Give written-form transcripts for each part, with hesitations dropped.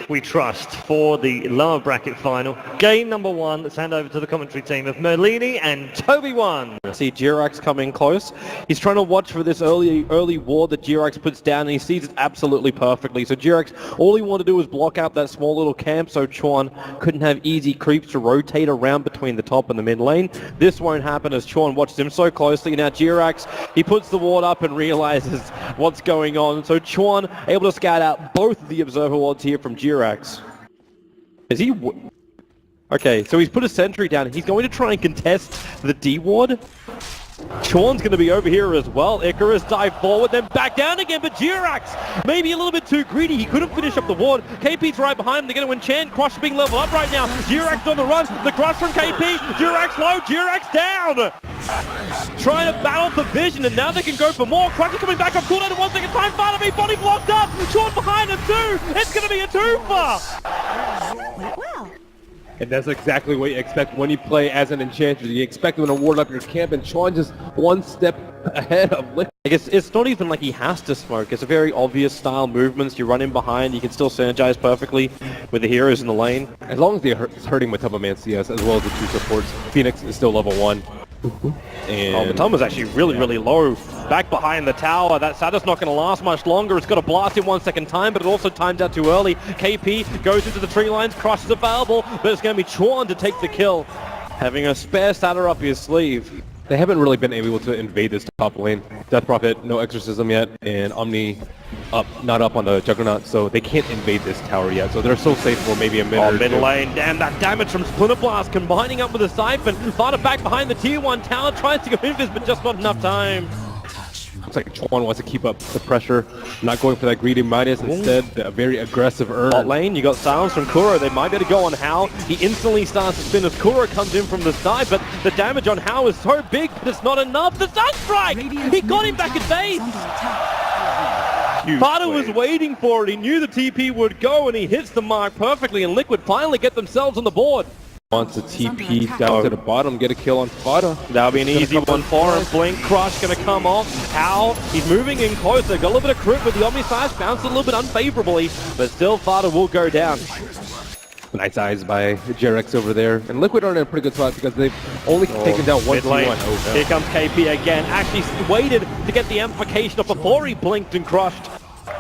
we trust for the lower bracket final. Game number 1, let's hand over to the commentary team of Merlini and Toby1. See Jirax coming close. He's trying to watch for this early ward that Jirax puts down, and he sees it absolutely perfectly. So Jirax, all he wanted to do was block out that small little camp so Chuan couldn't have easy creeps to rotate around between the top and the mid lane. This won't happen as Chuan watches him so closely. Now Jirax, he puts the ward up and realizes what's going on. So Chuan able to scout out both of the observer wards here from Jirax. Is he... Okay, so he's put a sentry down. He's going to try and contest the D ward. Chuan's going to be over here as well. Icarus dive forward, then back down again, but Jirax maybe a little bit too greedy. He couldn't finish up the ward. KP's right behind him. They're going to enchant. Crush being leveled up right now. Jirax on the run. The crush from KP. Jirax low. Jirax down. Trying to battle for vision, and now they can go for more. Crush is coming back up. Cooldown in 1 second time. Finally, body blocked up. Chuan behind him too. It's going to be a twofer. Wow. And that's exactly what you expect when you play as an enchanter. You expect them to ward up your camp, and Chuan just one step ahead of Liquid. I guess it's not even like he has to smoke. It's a very obvious style movements. You run in behind, you can still synergize perfectly with the heroes in the lane. As long as they're hurting Matoma CS as well as the two supports, Phoenix is still level 1. And Matoma's actually really low. Back behind the tower. That Saturd's not going to last much longer. It's got a blast in 1 second time, but it also times out too early. KP goes into the tree lines. Crush is available, but it's going to be Chuan to take the kill. Having a spare Satyr up his sleeve. They haven't really been able to invade this top lane. Death Prophet, no exorcism yet, and Omni not up on the Juggernaut, so they can't invade this tower yet. So they're so safe for maybe a minute or mid two. lane, damn, that damage from Splinter Blast combining up with a Siphon. Fada back behind the tier 1 tower, tries to go invis, but just not enough time. Looks like Chuan wants to keep up the pressure, not going for that greedy Midas, instead a very aggressive earn. Bot lane, you got silence from Kuro. They might be able to go on Hao. He instantly starts to spin as Kuro comes in from the side, but the damage on Hao is so big, but it's not enough. The Sunstrike! He got him back at base! Fada was waiting for it. He knew the TP would go, and he hits the mark perfectly, and Liquid finally get themselves on the board. Wants a TP down to the bottom, get a kill on Fada. That'll be an easy one for him. Blink Crush gonna come off. Hao, he's moving in closer. Got a little bit of crit with the Omni Size, bounced a little bit unfavorably, but still Fada will go down. Nice eyes by Jirax over there. And Liquid are in a pretty good spot because they've only taken down one lane. Oh, no. Here comes KP again. Actually waited to get the amplification up before he blinked and crushed,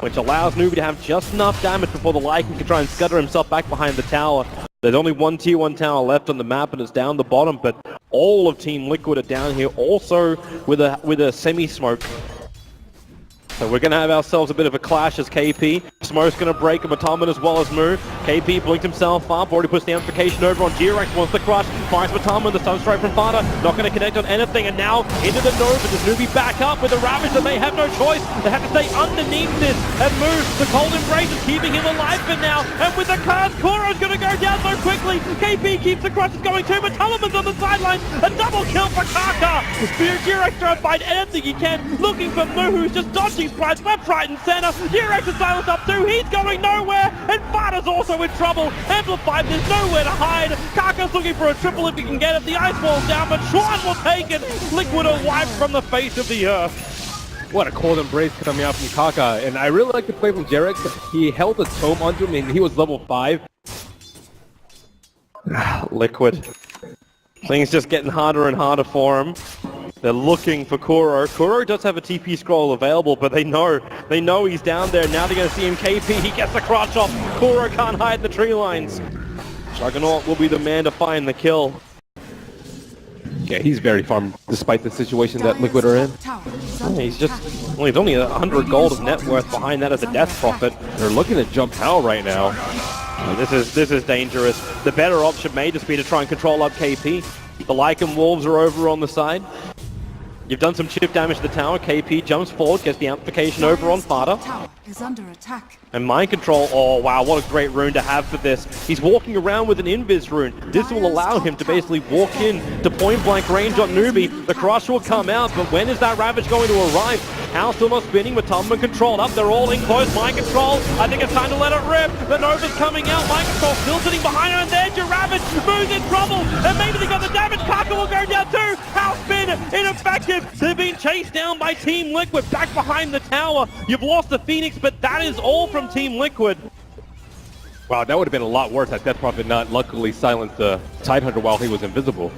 which allows Newbee to have just enough damage before the Lycan can try and scudder himself back behind the tower. There's only one tier 1 tower left on the map, and it's down the bottom, but all of Team Liquid are down here, also with a semi-smoke. So we're going to have ourselves a bit of a clash as KP. Smoke's going to break a Matoma as well as Moo. KP blinked himself up, already puts the amplification over on Jirax, wants the crush, finds Matoma, the Sunstrike from Fada, not going to connect on anything, and now into the Nova. Does Newbee back up with the Ravage, and they have no choice. They have to stay underneath this, and Moo, the Cold Embrace is keeping him alive for now, and with the cards, Kuro's going to go down so quickly. KP keeps the crushes going too, but Tulliman's on the sidelines, a double kill for Kaka. Jirax trying to find anything he can, looking for Moo, who's just dodging sprites left, right, and center. Jirax is silenced up too. He's going nowhere, and Fada's also in trouble. Amplified, there's nowhere to hide. Kaka's looking for a triple if he can get it. The ice wall's down, but Chuan will take it. Liquid are wiped from the face of the earth. What a cold embrace coming out from Kaka. And I really like the play from Jirax. He held the tome onto him, and he was level 5. Liquid. Things just getting harder and harder for him. They're looking for Kuro. Kuro does have a TP scroll available, but they know he's down there. Now they're going to see him. KP, he gets the crotch off. Kuro can't hide in the tree lines. Juggernaut will be the man to find the kill. Yeah, he's very farmed despite the situation that Liquid are in. He's only 100 gold of net worth behind that as a Death Prophet. They're looking to jump Hao right now. This is dangerous. The better option may just be to try and control up KP. The Lycan Wolves are over on the side. You've done some chip damage to the tower. KP jumps forward, gets the amplification over on Fada. Is under attack. And Mind Control, oh wow, what a great rune to have for this. He's walking around with an Invis rune. This will allow him to basically walk in to point blank range on Newbee. The crush will come out, but when is that Ravage going to arrive? Hao still not spinning with Tubman controlled up. They're all in close. Mind Control, I think it's time to let it rip. The Nova's coming out. Mind Control still sitting behind her, and there's your Ravage. Moo's in trouble, and maybe they got the damage. Kaka will go down too. Hao spin, ineffective. They're being chased down by Team Liquid. Back behind the tower. You've lost the Phoenix, but that is all from Team Liquid. Wow, that would have been a lot worse had Death Prophet not luckily silenced the Tidehunter while he was invisible.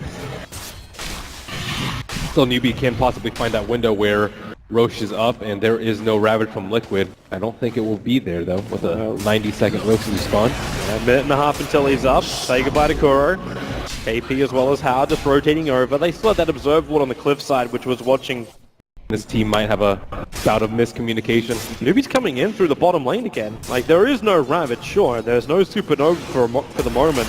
Still, Newbee can possibly find that window where Roche is up and there is no Ravage from Liquid. I don't think it will be there though, with a 90-second Roche respawn. A minute and a half until he's up. Say goodbye to Kuro. KP as well as Hao just rotating over. They still had that observed ward on the cliffside, which was watching. This team might have a bout of miscommunication. Newbee's coming in through the bottom lane again. Like, there is no Ravage, sure. There's no Supernova for the moment.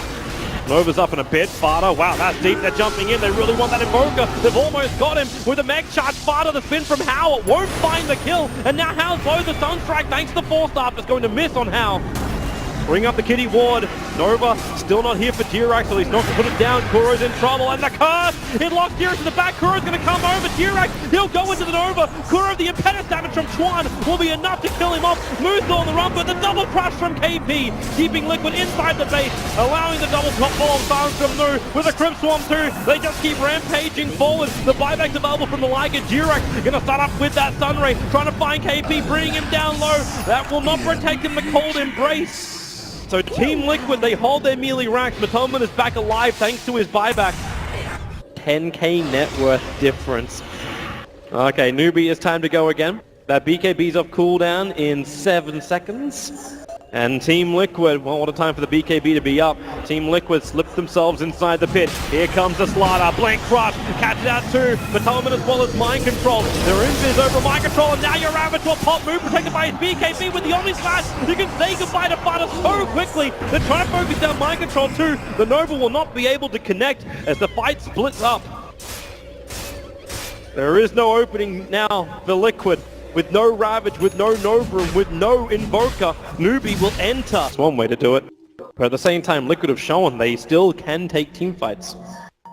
Nova's up in a bit. Fada, wow, that's deep. They're jumping in. They really want that Invoker. They've almost got him with a mech charge. Fada, the spin from Hao. It won't find the kill. And now Hao's low. The Sunstrike, thanks to the 4-star, is going to miss on Hao. Bring up the kitty ward. Nova still not here for Dirac, so he's not going to put it down. Kuro's in trouble, and the curse! It locks Dirac to the back. Kuro's going to come over. Dirac, he'll go into the Nova. Kuro, the impetus damage from Chuan will be enough to kill him off. Moves on the run, but the double crush from KP, keeping Liquid inside the base, allowing the double top ball of silence from Nu with a Crimp Swarm too. They just keep rampaging forward. The buyback's available from the Liger. Dirac going to start up with that Sunray, trying to find KP, bringing him down low. That will not protect him. The cold embrace. So Team Liquid, they hold their melee racks. Matoman is back alive thanks to his buyback. 10k net worth difference. Okay, Newbee, it's time to go again. That BKB's off cooldown in 7 seconds. And Team Liquid, well, what a time for the BKB to be up. Team Liquid slipped themselves inside the pit. Here comes the slider, Blink Crush, catch it out too. Matoman as well as Mind Control. They're invis over Mind Control, and now your Ravage will pop move, protected by his BKB with the Omni Slash. You can say goodbye to Fada so quickly. They're trying to focus down Mind Control too. The Nova will not be able to connect as the fight splits up. There is no opening now for Liquid. With no Ravage, with no Nova, and with no Invoker, Newbee will enter. That's one way to do it. But at the same time, Liquid have shown they still can take team fights.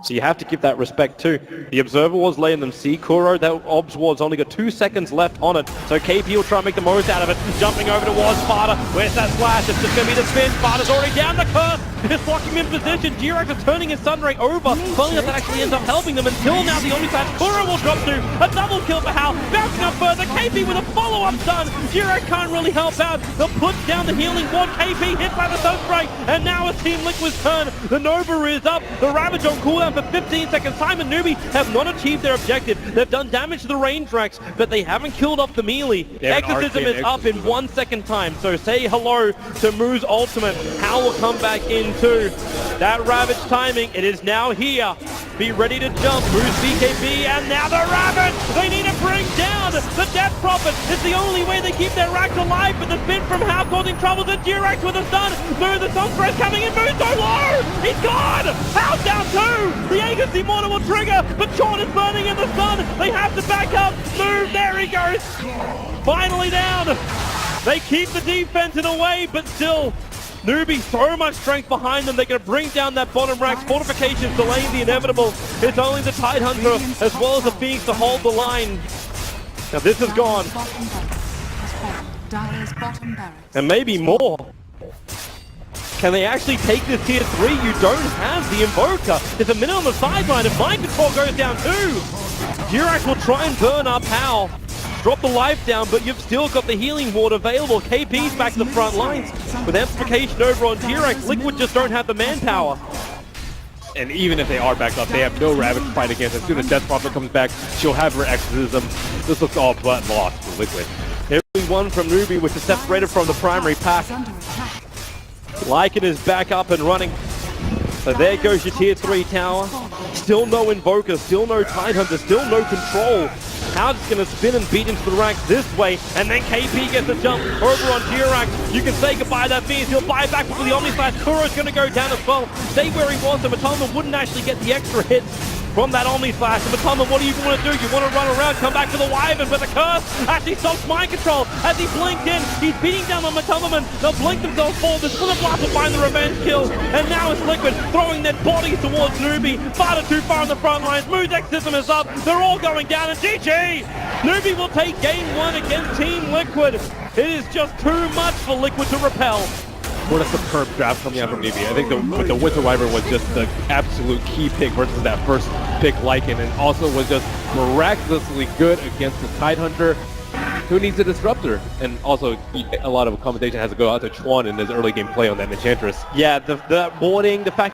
So you have to give that respect too. The Observer was letting them see. Kuro, that Obs Ward's only got 2 seconds left on it. So KP will try and make the most out of it. Jumping over towards Sparta. Where's that slash? It's just going to be the spin. Sparta's already down the curse. It's blocking him in position. Dirac is turning his Sunray over. Finally, that actually ends up helping them until now the Omni Slash. Kuro will drop to a double kill for Hao. Bouncing up further. KP with a follow-up stun. Dirac can't really help out. They'll put down the healing ward. KP hit by the Sunstrike. And now it's Team Liquid's turn. The Nova is up. The Ravage on cooldown for 15 seconds. Time and Newbee have not achieved their objective. They've done damage to the range racks, but they haven't killed off the melee. Exorcism is up in 1 second time. So say hello to Moo's ultimate. Hao will come back in too. That Ravage timing, it is now here. Be ready to jump. Moo's BKB, and now the Ravage! They need to bring down the Death Prophet. It's the only way they keep their racks alive, but the spin from Hao causing trouble to Dirac with a stun. Moo, the Sunstrike coming in. Moo's so low! He's gone! Hao's down too! The Agency Mortar will trigger, but Sean is burning in the sun. They have to back up. Move, there he goes. Finally down. They keep the defense in a way, but still, Newbee, so much strength behind them. They're going to bring down that bottom rack's fortifications, delaying the inevitable. It's only the Tidehunter as well as the Phoenix to hold the line. Now this is gone. And maybe more. Can they actually take this tier 3? You don't have the Invoker. There's a minute on the sideline and Mind Control goes down too. Dirac will try and burn up Hao. Drop the life down, but you've still got the healing ward available. KP's back to the front lines. With amplification over on Dirac, Liquid just don't have the manpower. And even if they are backed up, they have no Ravage to fight against. As soon as Death Prophet comes back, she'll have her Exorcism. This looks all but lost for Liquid. Every one from Newbee, which is separated from the primary pack. Lycan is back up and running. So there goes your tier 3 tower. Still no Invoker, still no Tidehunter, still no control. How's just going to spin and beat into the ranks this way, and then KP gets a jump over on Dirac. You can say goodbye to that Phoenix. He'll buy back with the Omni Slash. Kuro's going to go down as well. Stay where he was, so Matoma wouldn't actually get the extra hits from that Omni Slash. And Matoma, what do you want to do? You want to run around, come back to the Wyvern, but the curse actually stops Mind Control as he blinked in. He's beating down on Matoma. They'll blink themselves forward. The Slither Blast will find the revenge kill. And now it's Liquid throwing their bodies towards Newbee. Far too far on the front lines. Moo's Exorcism is up. They're all going down, and GeGe! Newbee will take game 1 against Team Liquid. It is just too much for Liquid to repel. What a superb draft coming out from Newbee. I think the Winter Wyvern was just the absolute key pick versus that first pick Lycan, and also was just miraculously good against the Tidehunter. Who needs a disruptor? And also, a lot of commentation has to go out to Chuan in his early game play on that Enchantress. Yeah, the boarding, the fact